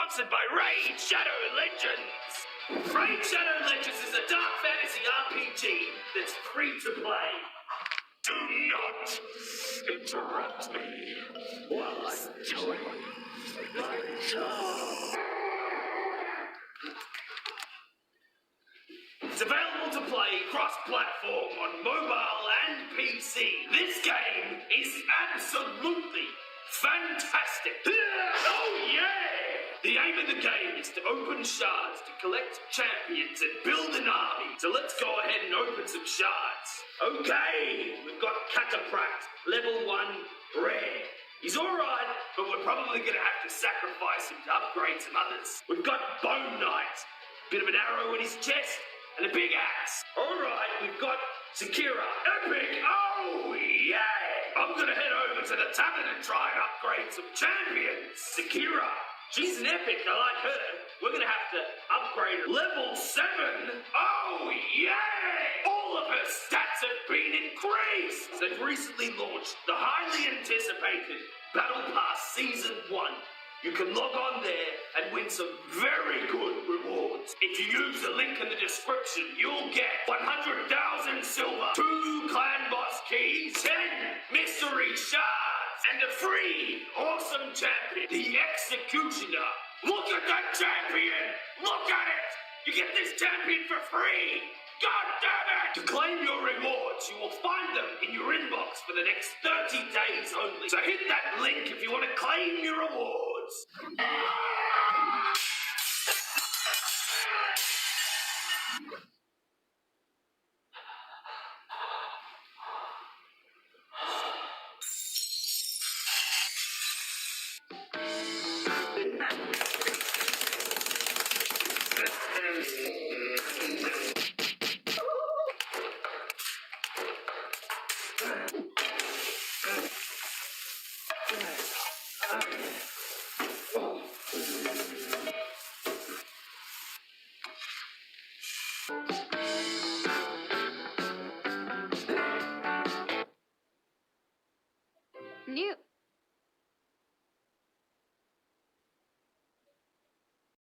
sponsored by Raid Shadow Legends. Raid Shadow Legends is a dark fantasy RPG that's free to play. Do not interrupt me while I'm doing my job. It's available to play cross-platform on mobile and PC. This game is absolutely fantastic. Oh yeah! The aim of the game is to open shards to collect champions and build an army. So let's go ahead and open some shards. Okay, we've got Catapract, level 1, rare. He's alright, but we're probably going to have to sacrifice him to upgrade some others. We've got Bone Knight, bit of an arrow in his chest, and a big axe. Alright, we've got Sakira, epic, oh yeah! I'm gonna head over to the tavern and try and upgrade some champions. Sakira, she's an epic, I like her. We're gonna have to upgrade level 7. Oh yeah! All of her stats have been increased. They've recently launched the highly anticipated Battle Pass Season 1. You can log on there and win some very good rewards. If you use the link in the description, you'll get 100,000 silver, 2 clan boss keys, 10 mystery shards, and a free awesome champion, the Executioner. Look at that champion! Look at it! You get this champion for free! God damn it! To claim your rewards, you will find them in your inbox for the next 30 days only. So hit that link if you want to claim your rewards. New